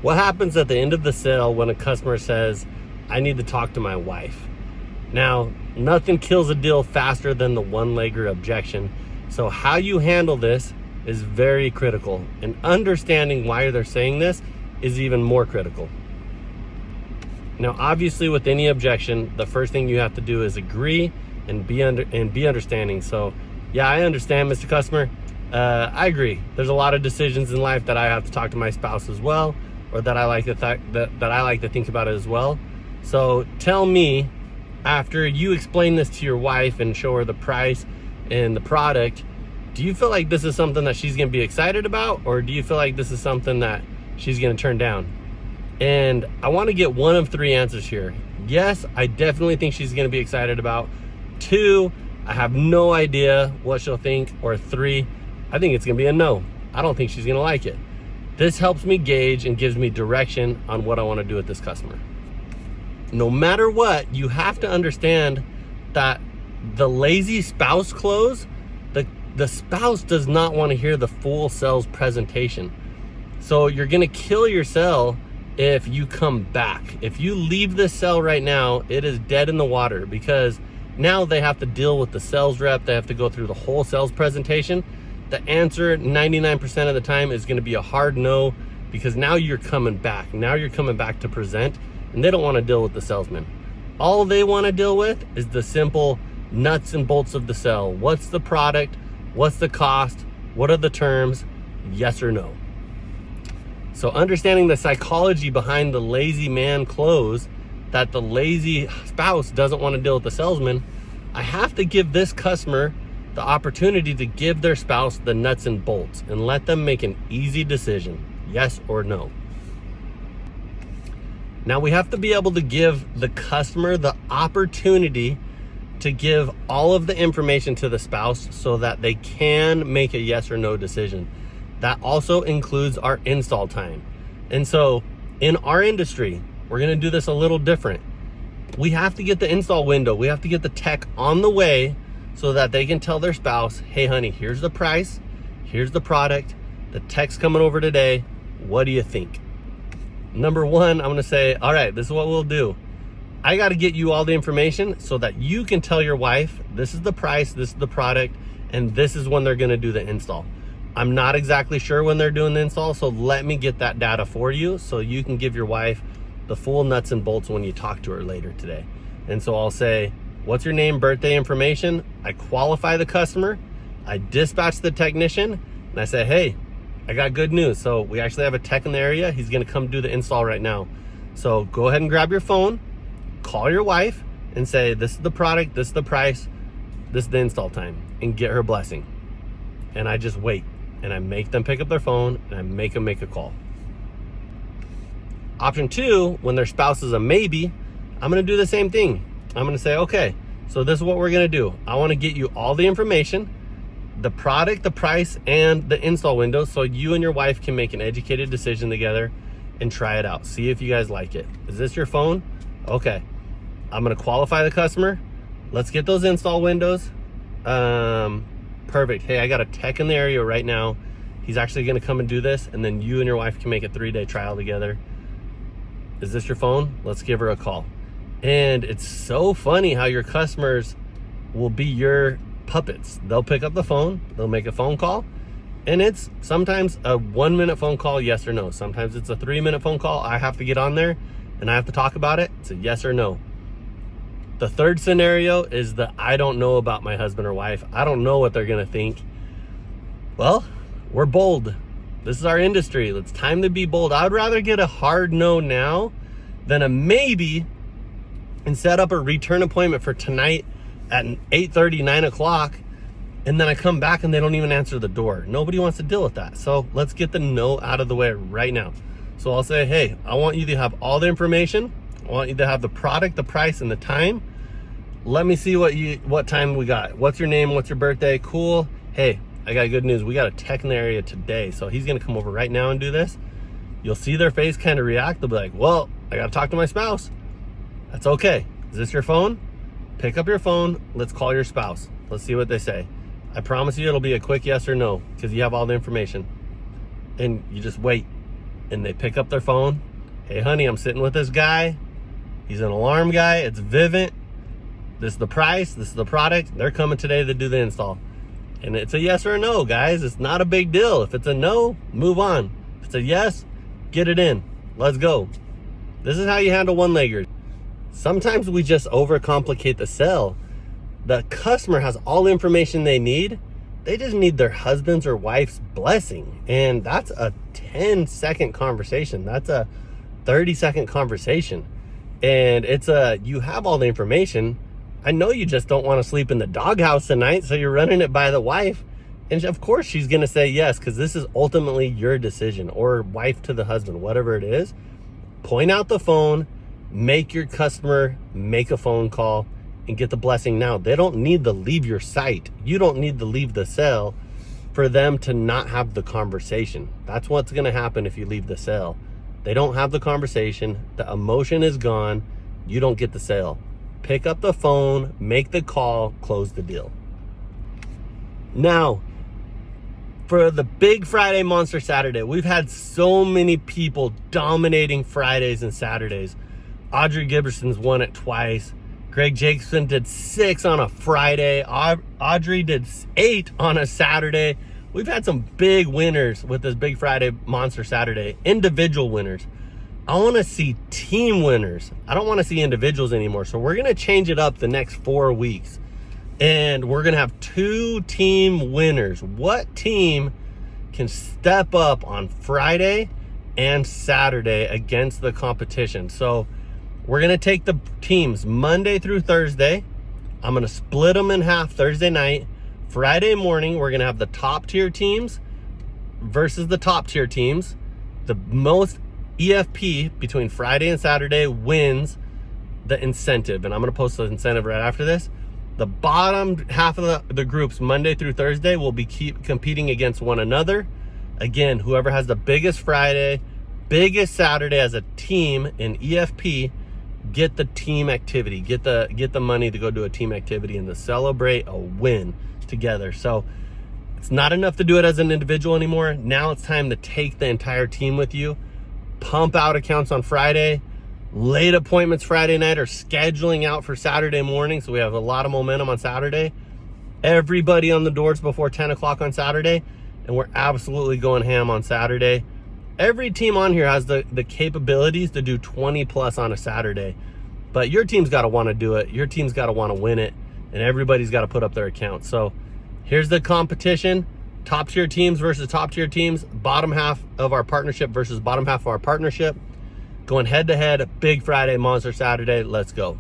What happens at the end of the sale when a customer says, I need to talk to my wife? Now, nothing kills a deal faster than the one-legger objection. So how you handle this is very critical, and understanding why they're saying this is even more critical. Now, obviously with any objection, the first thing you have to do is agree and be understanding. So yeah, I understand, Mr. Customer. I agree. There's a lot of decisions in life that I have to talk to my spouse as well, or that I like to that I like to think about it as well. So tell me, after you explain this to your wife and show her the price and the product, do you feel like this is something that she's gonna be excited about, or do you feel like this is something that she's gonna turn down? And I wanna get one of three answers here. Yes, I definitely think she's gonna be excited about. 2, I have no idea what she'll think. Or 3, I think it's gonna be a no. I don't think she's gonna like it. This helps me gauge and gives me direction on what I wanna do with this customer. No matter what, you have to understand that the lazy spouse close, the spouse does not want to hear the full sales presentation. So you're gonna kill your sale if you come back. If you leave this sale right now, it is dead in the water, because now they have to deal with the sales rep. They have to go through the whole sales presentation. The answer 99% of the time is gonna be a hard no, because now you're coming back. Now you're coming back to present, and they don't want to deal with the salesman. All they want to deal with is the simple nuts and bolts of the sale. What's the product? What's the cost? What are the terms? Yes or no. So understanding the psychology behind the lazy man close, that the lazy spouse doesn't want to deal with the salesman, I have to give this customer the opportunity to give their spouse the nuts and bolts and let them make an easy decision, yes or no. Now we have to be able to give the customer the opportunity to give all of the information to the spouse so that they can make a yes or no decision. That also includes our install time. And so in our industry, we're gonna do this a little different. We have to get the install window. We have to get the tech on the way so that they can tell their spouse, hey honey, here's the price, here's the product, the tech's coming over today, what do you think? Number 1, I'm gonna say, all right, this is what we'll do. I gotta get you all the information so that you can tell your wife, this is the price, this is the product, and this is when they're gonna do the install. I'm not exactly sure when they're doing the install, so let me get that data for you so you can give your wife the full nuts and bolts when you talk to her later today. And so I'll say, what's your name, birthday information? I qualify the customer, I dispatch the technician, and I say, hey, I got good news. So we actually have a tech in the area. He's gonna come do the install right now. So go ahead and grab your phone, call your wife and say, this is the product, this is the price, this is the install time, and get her blessing. And I just wait, and I make them pick up their phone, and I make them make a call. Option 2, when their spouse is a maybe, I'm gonna do the same thing. I'm gonna say, okay, so this is what we're gonna do. I wanna get you all the information, the product, the price, and the install window, so you and your wife can make an educated decision together and try it out. See if you guys like it. Is this your phone? Okay. I'm gonna qualify the customer. Let's get those install windows. Perfect. Hey, I got a tech in the area right now. He's actually gonna come and do this, and then you and your wife can make a 3-day trial together. Is this your phone? Let's give her a call. And it's so funny how your customers will be your puppets. They'll pick up the phone, they'll make a phone call, and it's sometimes a 1-minute phone call, yes or no. Sometimes it's a 3-minute phone call. I have to get on there and I have to talk about it. It's a yes or no. The third scenario is the I don't know about my husband or wife. I don't know what they're gonna think. Well, we're bold. This is our industry. It's time to be bold. I'd rather get a hard no now than a maybe and set up a return appointment for tonight at 8:30, 9 o'clock, and then I come back and they don't even answer the door. Nobody wants to deal with that. So let's get the no out of the way right now. So I'll say, hey, I want you to have all the information. I want you to have the product, the price, and the time. Let me see what time we got. What's your name? What's your birthday? Cool. Hey, I got good news. We got a tech in the area today. So he's gonna come over right now and do this. You'll see their face kind of react. They'll be like, well, I gotta talk to my spouse. That's okay. Is this your phone? Pick up your phone. Let's call your spouse. Let's see what they say. I promise you it'll be a quick yes or no, because you have all the information. And you just wait. and they pick up their phone. Hey honey, I'm sitting with this guy. He's an alarm guy. It's Vivint. This is the price. This is the product. They're coming today to do the install. And it's a yes or a no, guys. It's not a big deal. If it's a no, move on. If it's a yes, get it in. Let's go. This is how you handle one-leggers. Sometimes we just overcomplicate the sale. The customer has all the information they need. They just need their husband's or wife's blessing. And that's a 10-second conversation. That's a 30-second conversation. And it's you have all the information. I know you just don't want to sleep in the doghouse tonight, so you're running it by the wife. And of course she's going to say yes, because this is ultimately your decision, or wife to the husband, whatever it is. Point out the phone, make your customer make a phone call, and get the blessing now. They don't need to leave your site. You don't need to leave the sale for them to not have the conversation. That's what's going to happen if you leave the sale. They don't have the conversation. The emotion is gone. You don't get the sale. Pick up the phone, make the call, close the deal. Now, for the big Friday Monster Saturday, we've had so many people dominating Fridays and Saturdays. Audrey Giberson's won it twice. Greg Jacobson did 6 on a Friday. Audrey did 8 on a Saturday. We've had some big winners with this big Friday Monster Saturday. Individual winners. I want to see team winners. I don't want to see individuals anymore. So we're going to change it up the next 4 weeks. And we're going to have 2 team winners. What team can step up on Friday and Saturday against the competition? So we're going to take the teams Monday through Thursday. I'm going to split them in half Thursday night. Friday morning, we're going to have the top tier teams versus the top tier teams. The most EFP between Friday and Saturday wins the incentive. And I'm going to post the incentive right after this. The bottom half of the groups Monday through Thursday will be competing against one another. Again, whoever has the biggest Friday, biggest Saturday as a team in EFP, get the team activity, get the money to go do a team activity and to celebrate a win together. So it's not enough to do it as an individual anymore. Now it's time to take the entire team with you. Pump out accounts on Friday. Late appointments Friday night are scheduling out for Saturday morning. So we have a lot of momentum on Saturday. Everybody on the doors before 10 o'clock on Saturday. And we're absolutely going ham on Saturday. Every team on here has the capabilities to do 20 plus on a Saturday. But your team's got to want to do it. Your team's got to want to win it. And everybody's got to put up their account. So here's the competition. Top tier teams versus top tier teams. Bottom half of our partnership versus bottom half of our partnership. Going head to head, big Friday, Monster Saturday. Let's go.